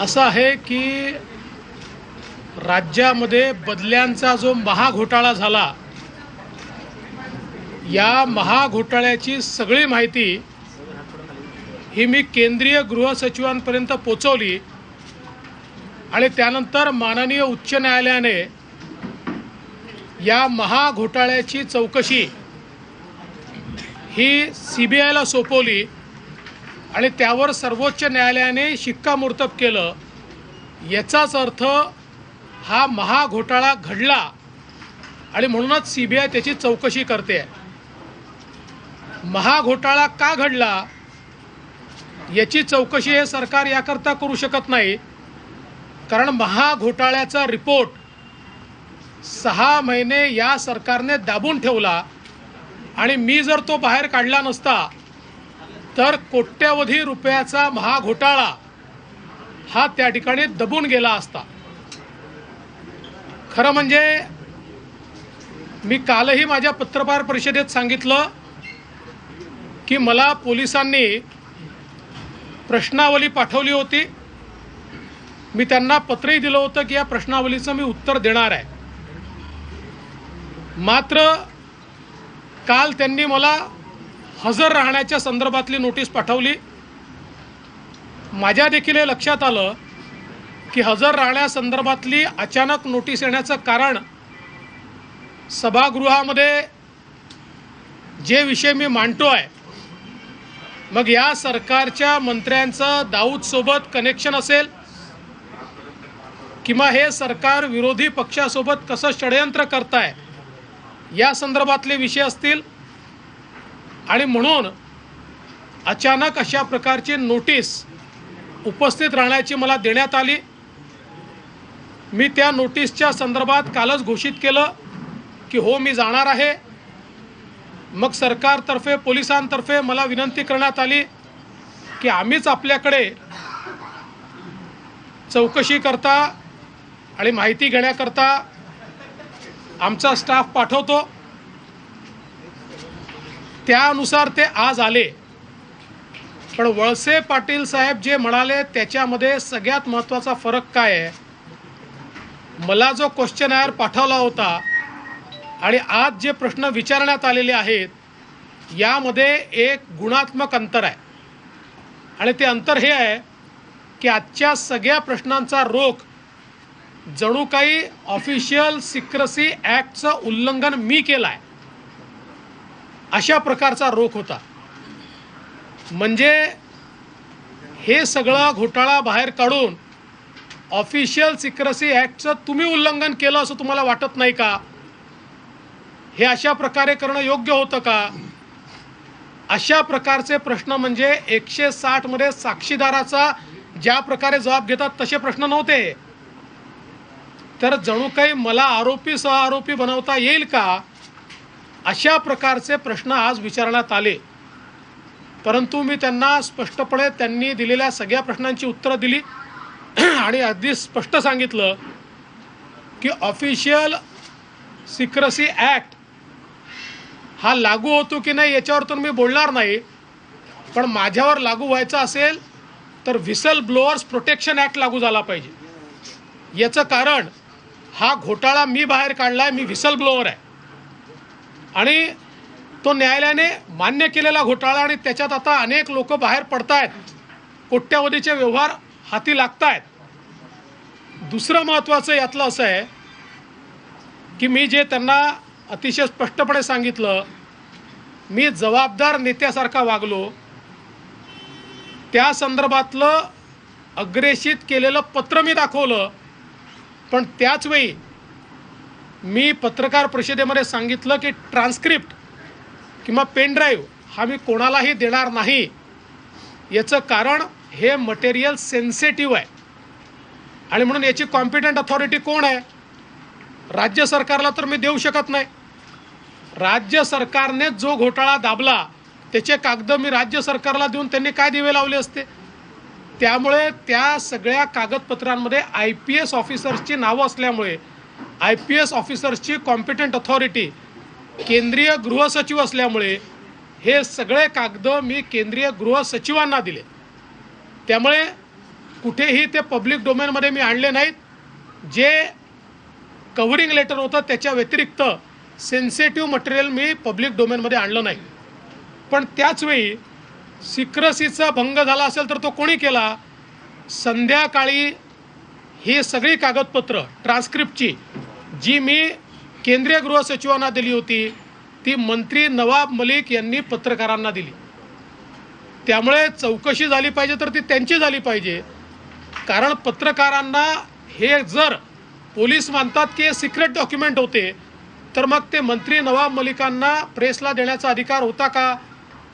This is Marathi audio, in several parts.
असं आहे की राज्यामध्ये बदल्यांचा जो महाघोटाळा झाला, या महाघोटाळ्याची सगळी माहिती ही मी केंद्रीय गृह सचिवांपर्यंत पोहोचवली आणि त्यानंतर माननीय उच्च न्यायालयाने या महाघोटाळ्याची चौकशी ही CBIला सोपवली आणि त्यावर सर्वोच्च न्यायालयाने शिक्कामोर्तब केलं। याचाच अर्थ हा महाघोटाळा घडला आणि म्हणूनच CBI त्याची चौकशी करते। महाघोटाळा का घडला याची चौकशी हे सरकार याकरता करू शकत नाही, कारण महाघोटाळ्याचा रिपोर्ट 6 महिने या सरकारने दाबून ठेवला आणि मी जर तो बाहेर काढला नसता तर कोट्यवधी रुपयाचा महाघोटाळा हा त्या ठिकाणी दबून गेला असता। खरं म्हणजे मी कालही माझ्या पत्रकार परिषदेत सांगितलं की मला पोलिसांनी प्रश्नावली पाठवली होती। मी त्यांना पत्रही दिलं होतं की या प्रश्नावलीचं मी उत्तर देणार आहे। मात्र काल त्यांनी मला हजर राहण्याच्या संदर्भातली नोटीस पाठवली। माझ्या देखील हे लक्षात आलं की हजर राहण्यासंदर्भातली अचानक नोटीस येण्याचं कारण सभागृहामध्ये जे विषय मी मांडतोय, मग या सरकारच्या मंत्र्यांचं दाऊदसोबत कनेक्शन असेल किंवा हे सरकार विरोधी पक्षासोबत कसं षडयंत्र करताय या संदर्भातले विषय असतील आणि म्हणून अचानक अशा प्रकारची नोटीस उपस्थित राहण्याची मला देण्यात आली। मी त्या नोटीसच्या संदर्भात कालच घोषित केलं की हो मी जाणार आहे। मग सरकारतर्फे पोलिसांतर्फे मला विनंती करण्यात आली की आम्हीच आपल्याकडे चौकशी करता आणि माहिती घेण्याकरता आमचा स्टाफ पाठवतो। त्यानुसार ते आज आले, पण वळसे पाटील साहेब जे म्हणाले त्याच्यामध्ये सगळ्यात महत्त्वाचा फरक काय आहे, मला जो क्वेश्चनर पाठवला होता आणि आज जे प्रश्न विचारण्यात आलेले आहेत यामध्ये एक गुणात्मक अंतर आहे आणि ते अंतर हे आहे की आजच्या सगळ्या प्रश्नांचा रोख जणू काही ऑफिशियल सिक्रेसी ॲक्टचं उल्लंघन मी केलं आहे अशा प्रकारचा रोख होता। म्हणजे हे सगळं घोटाळा बाहेर काढून ऑफिशियल सिक्रेसी ॲक्टचं तुम्ही उल्लंघन केलं असं तुम्हाला वाटत नाही का? हे अशा प्रकारे करणं योग्य होतं का? अशा प्रकारचे प्रश्न म्हणजे 160 मध्ये साक्षीदाराचा ज्या प्रकारे जबाब घेतात तसे प्रश्न नव्हते। तर जणू काही मला आरोपी सहआरोपी बनवता येईल का अशा प्रकारचे प्रश्न आज विचारण्यात आले। परंतु मी त्यांना स्पष्टपणे त्यांनी दिलेल्या सगळ्या प्रश्नांची उत्तरं दिली आणि अगदी स्पष्ट सांगितलं की ऑफिशियल सिक्रेसी ॲक्ट हा लागू होतो की नाही याच्यावर तर मी बोलणार नाही, पण माझ्यावर लागू व्हायचं असेल तर व्हिसल ब्लोअर्स प्रोटेक्शन ॲक्ट लागू झाला पाहिजे। याचं कारण हा घोटाळा मी बाहेर काढलाय, मी व्हिसल ब्लोअर आहे आणि तो न्यायालयाने मान्य केलेला घोटाळा आणि त्याच्यात आता अनेक लोक बाहेर पडतायत, कोट्यवधीचे व्यवहार हाती लागतायत। दुसरं महत्त्वाचं यातलं असं आहे की मी जे त्यांना अतिशय स्पष्टपणे सांगितलं, मी जबाबदार नेत्यासारखा वागलो। त्या संदर्भातलं अग्रेषित केलेलं पत्र मी दाखवलं, पण त्याच वेळी मी पत्रकार परिषदेमध्ये सांगितलं की ट्रान्स्क्रिप्ट किंवा पेन ड्राईव्ह हा मी कोणालाही देणार नाही। याचं कारण हे मटेरियल सेन्सिटिव्ह आहे आणि म्हणून याची कॉम्पिटंट अथॉरिटी कोण आहे? राज्य सरकारला तर मी देऊ शकत नाही। राज्य सरकारने जो घोटाळा दाबला त्याचे कागद मी राज्य सरकारला देऊन त्यांनी काय दिवे लावले असते? त्यामुळे त्या सगळ्या कागदपत्रांमध्ये IPS ऑफिसर्सची नावं असल्यामुळे IPS ऑफिसर्सची कॉम्पिटंट अथॉरिटी केंद्रीय गृह सचिव असल्यामुळे हे सगळे कागद मी केंद्रीय गृह सचिवांना दिले। त्यामुळे कुठेही ते पब्लिक डोमेनमध्ये मी आणले नाहीत. जे कव्हरिंग लेटर होतं त्याच्या व्यतिरिक्त सेन्सिटिव्ह मटेरियल मी पब्लिक डोमेनमध्ये आणलं नाही. पण त्याचवेळी सिक्रेसीचा भंग झाला असेल तर तो कोणी केला? संध्याकाळी ही सगळी कागदपत्र ट्रान्स्क्रिप्टची जी मी केंद्रीय गृह सचिवांना दिली होती ती मंत्री नवाब मलिक यांनी पत्रकारांना दिली. त्यामुळे चौकशी झाली पाहिजे तर ती त्यांची झाली पाहिजे. कारण पत्रकारांना हे जर पोलीस मानतात की हे सिक्रेट डॉक्युमेंट होते तर मग ते मंत्री नवाब मलिकांना प्रेसला देण्याचा अधिकार होता का?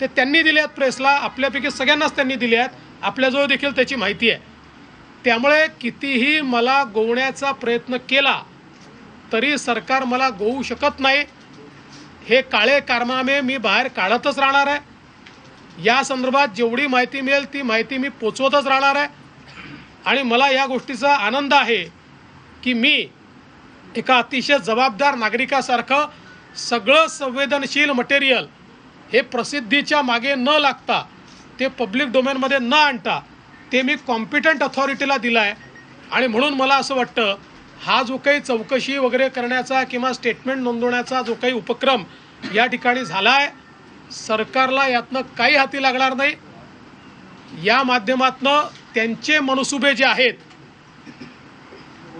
ते त्यांनी दिले आहेत प्रेसला, आपल्यापैकी सगळ्यांनाच त्यांनी दिले आहेत, आपल्याजवळ देखील त्याची माहिती आहे. त्यामुळे कितीही मला गोवण्याचा प्रयत्न केला तरी सरकार मला गोवू शकत नाही. हे काळे कारनामे मी बाहेर काढतच राहणार आहे. या संदर्भात जेवढी माहिती मिळेल ती माहिती मी पोचवतच राहणार आहे. आणि मला या गोष्टीचा आनंद आहे की मी एका अतिशय जबाबदार नागरिकासारखं सगळं संवेदनशील मटेरियल हे प्रसिद्धीच्या मागे न लागता ते पब्लिक डोमेनमध्ये न आणता ते मी कॉम्पिटंट अथॉरिटीला दिलं आहे. आणि म्हणून मला असं वाटतं हा जो काही चौकशी वगैरे करण्याचा किंवा स्टेटमेंट नोंदवण्याचा जो काही उपक्रम या ठिकाणी झाला आहे सरकारला यातनं काही हाती लागणार नाही. या माध्यमातनं त्यांचे मनसुबे जे आहेत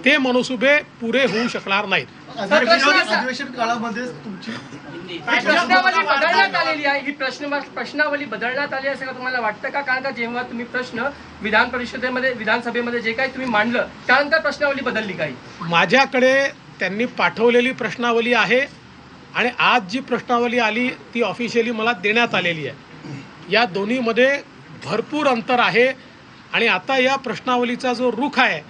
ते मनसुबे पुरे होऊ शकणार नाहीत. अधिवेशन काळामध्ये तुमची प्रश्नावली बदलण्यात आलेली आहे. ही प्रश्नावली बदलण्यात आली असं का तुम्हाला वाटतं का? कारण का जेव्हा तुम्ही प्रश्न विधान परिषदेमध्ये विधानसभेमध्ये जे काही तुम्ही मांडलं त्यानंतर प्रश्नावली बदलली काही? माझ्याकडे त्यांनी पाठवलेली प्रश्नावली आहे आणि आज जी प्रश्नावली आली ती ऑफिशियली मला देण्यात आलेली आहे. या दोन्हीमध्ये भरपूर अंतर आहे. आणि आता या प्रश्नावलीचा जो रुख आहे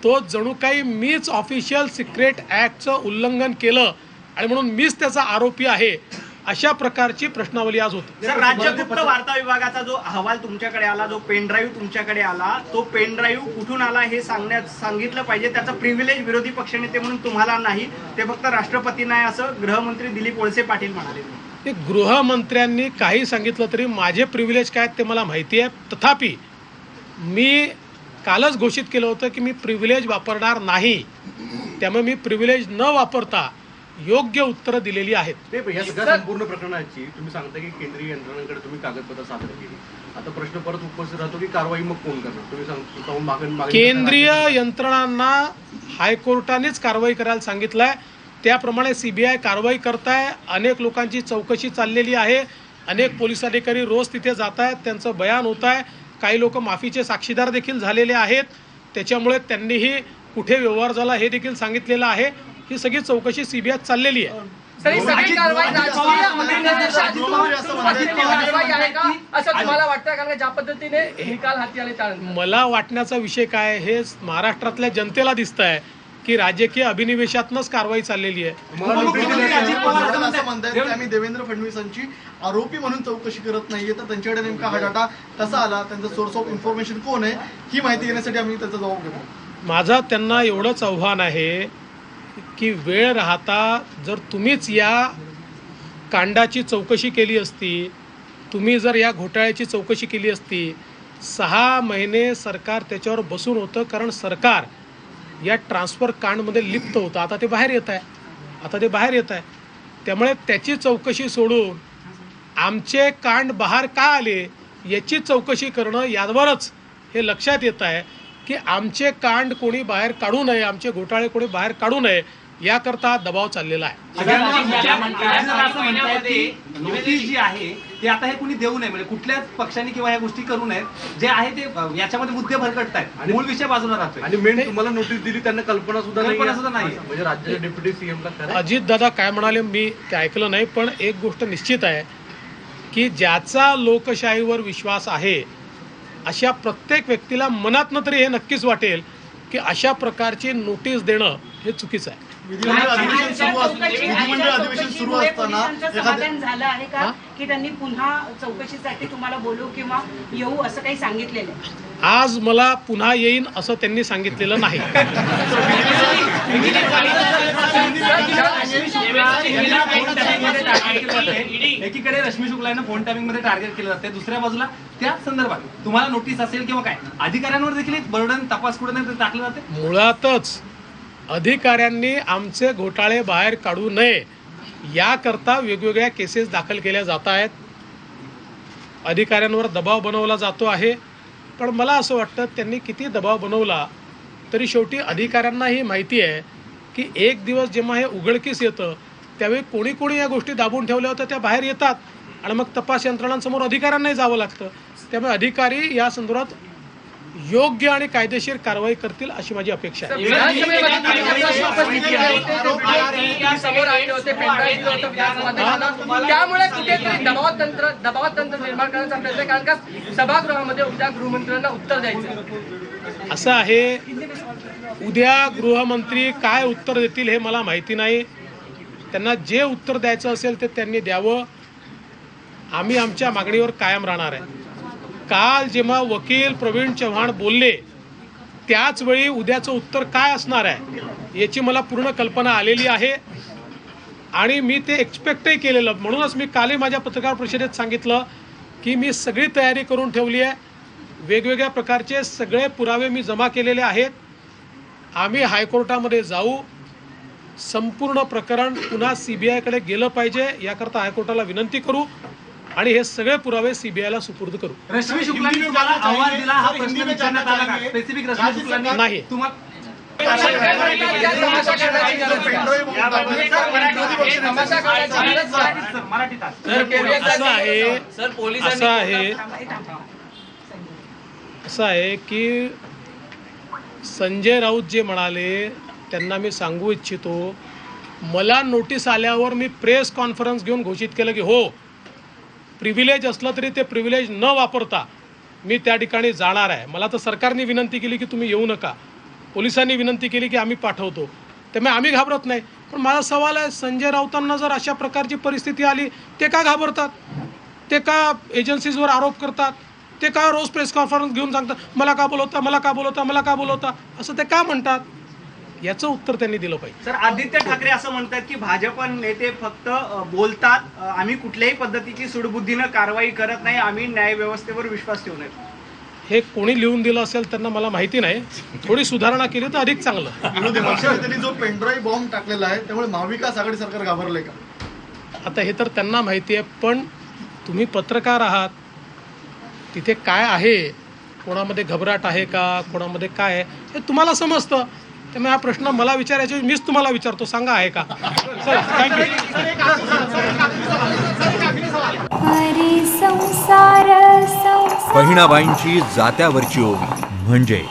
तो जणू काही मीच ऑफिशियल सिक्रेट ॲक्टचं उल्लंघन केलं आणि म्हणून मीच त्याचा आरोपी आहे अशा प्रकारची प्रश्नावली आज होती. सर, राज्य गुप्त वार्ता विभागाचा जो अहवाल तुमच्याकडे आला, जो पेनड्राईव्ह तुमच्याकडे आला, तो पेनड्राईव्ह कुठून आला हे सांगितलं पाहिजे. त्याचा प्रिव्हिलेज विरोधी पक्षनेते म्हणून तुम्हाला नाही, ते फक्त राष्ट्रपतींना आहे असं गृहमंत्री दिलीप वळसे पाटील म्हणाले. ते गृहमंत्र्यांनी काही सांगितलं तरी माझे प्रिव्हिलेज काय ते मला माहिती आहे. तथापि मी कालच घोषित केलं होतं की मी प्रिव्हिलेज वापरणार नाही. त्यामुळे मी प्रिव्हिलेज न वापरता योग्य उत्तरं दिलेली आहेत. या सगळ्या संपूर्ण प्रकरणाची तुम्ही सांगता की केंद्रीय यंत्रणांकडे तुम्ही कागदपत्र सादर केली. आता प्रश्न परत उपस्थित राहतो की कारवाई मग कोण करणार? तुम्ही सांगता केंद्रीय यंत्रणांना हायकोर्टानेच कारवाई करायला सांगितलंय. त्याप्रमाणे CBI कारवाई करताय. अनेक लोकांची चौकशी चाललेली आहे. अनेक पोलीस अधिकारी रोज तिथे जात आहेत, त्यांचं बयान होत आहे. काही लोक माफीचे साक्षीदार देखील झालेले आहेत. त्याच्यामुळे त्यांनीही कुठे व्यवहार झाला हे देखील सांगितलेलं आहे. ही सगळी चौकशी CBI चाललेली आहे. ज्या पद्धतीने निकाल हाती आले त्यानंतर मला वाटण्याचा विषय काय हे महाराष्ट्रातल्या जनतेला दिसत आहे की राजकीय अभिनिवेशातनच कारवाई चाललेली आहे. असं म्हणतात आम्ही देवेंद्र फडणवीसांची आरोपी म्हणून चौकशी करत नाहीये, तर त्यांच्याकडे नेमका हा डाटा कसा आला, त्यांचा सोर्स ऑफ इन्फॉर्मेशन कोण आहे ही माहिती घेण्यासाठी आम्ही त्याचा जबाब घेतो. माझा त्यांना एवढंच आव्हान आहे की वेळ राहता जर तुम्हीच या कांडाची चौकशी केली असती, तुम्ही जर या घोटाळ्याची चौकशी केली असती, 6 महिने सरकार त्याच्यावर बसून होतं. कारण सरकार या ट्रान्सफर कांडमध्ये लिप्त होतं. आता ते बाहेर येत आहे. त्यामुळे त्याची चौकशी सोडून आमचे कांड बाहेर का आले याची चौकशी करणं, यावरच हे लक्षात येत आहे की आमचे कांड कोणी बाहेर काढू नये, आमचे घोटाळे कोणी बाहेर काढू नये याकरता दबाव चाललेला आहे. नोटीस जी आहे ती आता हे कुणी देऊ नये, म्हणजे कुठल्याच पक्षाने किंवा ह्या गोष्टी करू नयेत. जे आहे ते याच्यामध्ये मुद्दे भरकटतायत आणि मूळ विषय बाजूला राहतोय. आणि मेन तुम्हाला नोटीस दिली त्यांना कल्पना सुद्धा नाही, म्हणजे राज्याचे डेप्युटी CM अजित दादा काय म्हणाले मी ते ऐकलं नाही. पण एक गोष्ट निश्चित आहे की ज्याचा लोकशाहीवर विश्वास आहे अशा प्रत्येक व्यक्तीला मनातनं तरी हे नक्कीच वाटेल की अशा प्रकारची नोटीस देणं हे चुकीचं आहे. विधिमंडळ अधिवेशन सुरू असताना समाधान झालं आहे का की त्यांनी पुन्हा चौकशीसाठी तुम्हाला बोलू किंवा येऊ असं काही सांगितलेलं आहे? आज मला पुन्हा येईन असं त्यांनी सांगितलेलं नाही. एकीकडे रश्मी शुक्ला यांना फोन टॅपिंग मध्ये टार्गेट केलं जाते, दुसऱ्या बाजूला त्या संदर्भात तुम्हाला नोटीस असेल किंवा काय अधिकाऱ्यांवर देखील बर्डन तपास कुठे नाही टाकलं जाते. मुळातच अधिकाऱ्यांनी आमचे घोटाळे बाहेर काढू नये याकरता वेगवेगळ्या केसेस दाखल केल्या जात आहेत. अधिकाऱ्यांवर दबाव बनवला जातो आहे, पण मला असं वाटतं त्यांनी किती दबाव बनवला तरी शेवटी अधिकाऱ्यांनाही माहिती आहे की एक दिवस जेव्हा हे उघडकीस येतं त्यावेळी कोणी कोणी या गोष्टी दाबून ठेवल्या होत्या त्या बाहेर येतात आणि मग तपास यंत्रणांसमोर अधिकाऱ्यांनाही जावं लागतं. त्यामुळे अधिकारी या संदर्भात योग्य आणि कायदेशीर कारवाई करतील अशी माझी अपेक्षा आहे. विधानसभेमध्ये तुम्ही जे प्रश्न उपस्थित केले होते ते समोर आणले होते, पेनड्राईव्ह दिलं होतं विधानसभेला. त्यामुळे कुठेतरी दबाव तंत्र निर्माण करण्याचा प्रयत्न आहे, कारण का सभागृहामध्ये उद्या गृहमंत्र्यांना उत्तर द्यायचं असं आहे. उद्या गृहमंत्री काय उत्तर देतील हे मला माहिती नाही. त्यांना जे उत्तर द्यायचं असेल ते त्यांनी द्यावं. आम्ही आमच्या मागणीवर कायम राहणार आहे. काल जेव्हा वकील प्रवीण चव्हाण बोलले त्याच वेळी उद्याचं उत्तर काय असणार आहे याची मला पूर्ण कल्पना आलेली आहे आणि मी ते एक्सपेक्टही केलेलं. म्हणूनच मी कालही माझ्या पत्रकार परिषदेत सांगितलं की मी सगळी तयारी करून ठेवली आहे. वेगवेगळ्या प्रकारचे सगळे पुरावे मी जमा केलेले आहेत. आम्ही हायकोर्टामध्ये जाऊ. संपूर्ण प्रकरण पुन्हा CBIकडे गेलं पाहिजे याकरता हायकोर्टाला विनंती करू आणि हे सगळे पुरावे CBIला सुपूर्द करू. रश्मी शुक्लांनी तुम्हाला अहवाल दिला हा प्रश्न विचारण्यात आला का? स्पेसिफिक रश्मी शुक्लांनी नाही. तुम्हाला असं आहे की संजय राऊत जे म्हणाले त्यांना मी सांगू इच्छितो, मला नोटीस आल्यावर मी प्रेस कॉन्फरन्स घेऊन घोषित केलं की हो प्रिव्हिलेज असलं तरी ते प्रिव्हिलेज न वापरता मी त्या ठिकाणी जाणार आहे. मला तर सरकारने विनंती केली की तुम्ही येऊ नका, पोलिसांनी विनंती केली की आम्ही पाठवतो, त्यामुळे आम्ही घाबरत नाही. पण माझा सवाल आहे, संजय राऊतांना जर अशा प्रकारची परिस्थिती आली ते का घाबरतात? ते का एजन्सीजवर आरोप करतात? ते का रोज प्रेस कॉन्फरन्स घेऊन सांगतात मला का बोलवता, मला का बोलवता, मला का बोलवता, असं ते का म्हणतात? याचं उत्तर त्यांनी दिलं पाहिजे. सर, आदित्य ठाकरे असं म्हणतात की भाजप नेते फक्त बोलतात, आम्ही कुठल्याही पद्धतीची सूडबुद्धीनं कारवाई करत नाही, आम्ही न्यायव्यवस्थेवर विश्वास ठेवू नये. हे कोणी लिहून दिलं असेल त्यांना मला माहिती नाही. थोडी सुधारणा केली तर अधिक चांगलं. विरोधी पक्षनेत्यांनी जो पेनड्राईव्ह बॉम्ब टाकलेला आहे त्यामुळे महाविकास आघाडी सरकार घाबरलंय का? आता हे तर त्यांना माहिती आहे, पण तुम्ही पत्रकार आहात, तिथे काय आहे, कोणामध्ये घबराट आहे का, कोणामध्ये काय आहे हे तुम्हाला समजतं. त्यामुळे हा प्रश्न मला विचारायचा मीच तुम्हाला विचारतो, सांगा आहे का? चला, थँक्यू. बहिणाबाईंची जात्यावरची ओवी म्हणजे